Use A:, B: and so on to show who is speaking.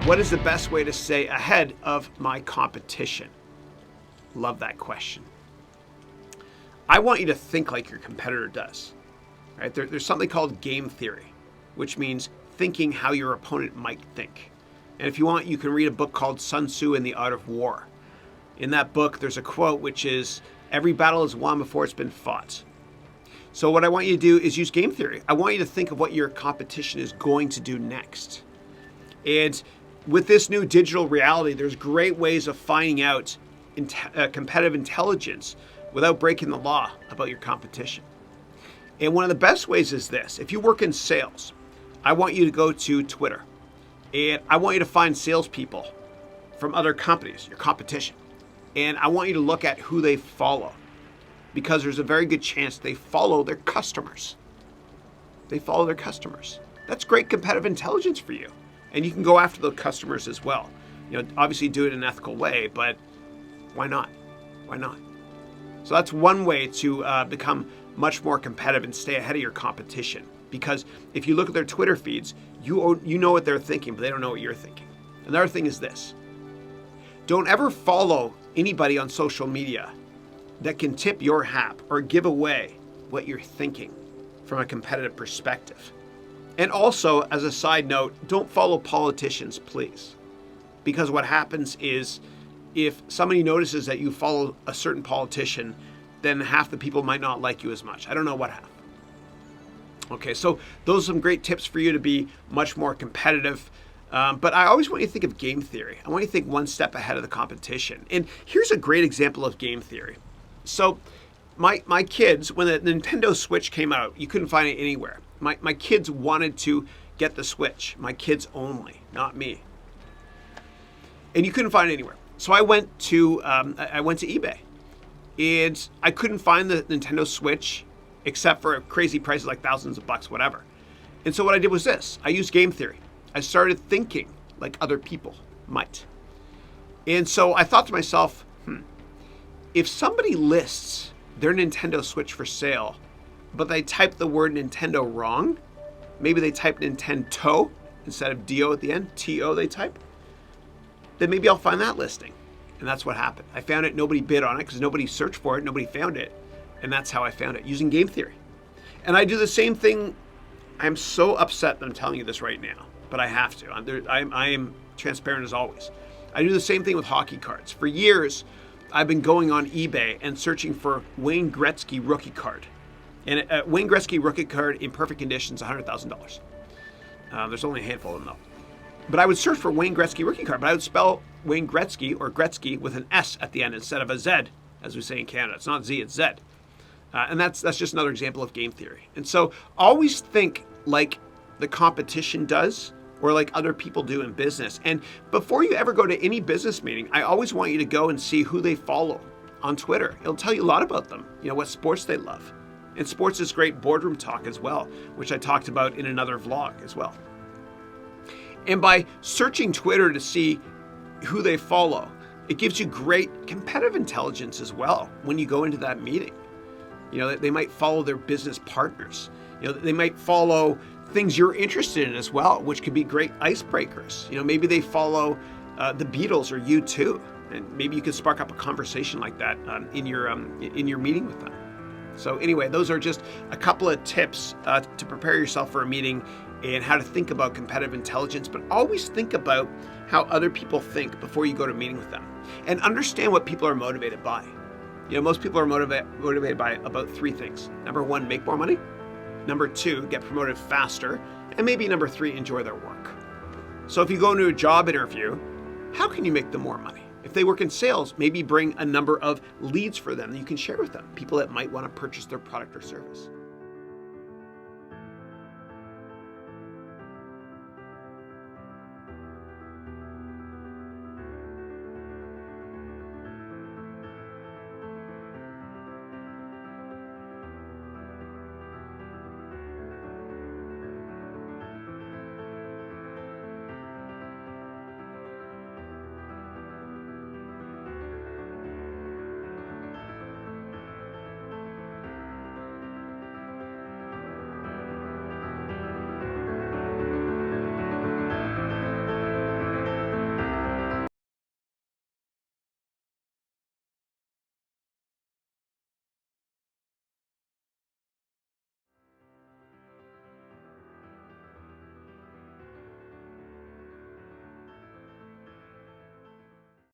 A: What is the best way to stay ahead of my competition? Love that question. I want you to think like your competitor does. Right? There's something called game theory, which means thinking how your opponent might think. And if you want, you can read a book called Sun Tzu and the Art of War. In that book, there's a quote which is, "Every battle is won before it's been fought." So what I want you to do is use game theory. I want you to think of what your competition is going to do next. And with this new digital reality, there's great ways of finding out competitive intelligence without breaking the law about your competition. And one of the best ways is this. If you work in sales, I want you to go to Twitter. And I want you to find salespeople from other companies, your competition. And I want you to look at who they follow, because there's a very good chance they follow their customers. They follow their customers. That's great competitive intelligence for you. And you can go after the customers as well. Obviously do it in an ethical way, but why not? Why not? So that's one way to become much more competitive and stay ahead of your competition. Because if you look at their Twitter feeds, you know what they're thinking, but they don't know what you're thinking. Another thing is this. Don't ever follow anybody on social media that can tip your hat or give away what you're thinking from a competitive perspective. And also, as a side note, don't follow politicians, please. Because what happens is, if somebody notices that you follow a certain politician, then half the people might not like you as much. I don't know what happened. Okay, so those are some great tips for you to be much more competitive. But I always want you to think of game theory. I want you to think one step ahead of the competition. And here's a great example of game theory. So my kids, when the Nintendo Switch came out, you couldn't find it anywhere. My kids wanted to get the Switch. My kids only, not me. And you couldn't find it anywhere. So I went to eBay, and I couldn't find the Nintendo Switch except for crazy prices like thousands of bucks, whatever. And so what I did was this. I used game theory. I started thinking like other people might. And so I thought to myself, if somebody lists their Nintendo Switch for sale, but they type the word Nintendo wrong, maybe they type Nintendo instead of D-O at the end, T-O they type, then maybe I'll find that listing. And that's what happened. I found it, nobody bid on it because nobody searched for it, nobody found it. And that's how I found it, using game theory. And I do the same thing. I'm so upset that I'm telling you this right now, but I have to. I am transparent as always. I do the same thing with hockey cards. For years, I've been going on eBay and searching for Wayne Gretzky rookie card. And a Wayne Gretzky rookie card in perfect condition is $100,000. There's only a handful of them though. But I would search for Wayne Gretzky rookie card, but I would spell Wayne Gretzky or Gretzky with an S at the end instead of a Z, as we say in Canada. It's not Z, it's Z. And that's just another example of game theory. And so always think like the competition does or like other people do in business. And before you ever go to any business meeting, I always want you to go and see who they follow on Twitter. It'll tell you a lot about them, what sports they love. And sports is great boardroom talk as well, which I talked about in another vlog as well. And by searching Twitter to see who they follow, it gives you great competitive intelligence as well when you go into that meeting. They might follow their business partners. They might follow things you're interested in as well, which could be great icebreakers. Maybe they follow the Beatles or U2, and maybe you could spark up a conversation like that in your meeting with them. So anyway, those are just a couple of tips to prepare yourself for a meeting and how to think about competitive intelligence, but always think about how other people think before you go to a meeting with them, and understand what people are motivated by. Most people are motivated by about three things. Number one, make more money. Number two, get promoted faster. And maybe number three, enjoy their work. So if you go into a job interview, how can you make them more money? If they work in sales, maybe bring a number of leads for them that you can share with them, people that might want to purchase their product or service.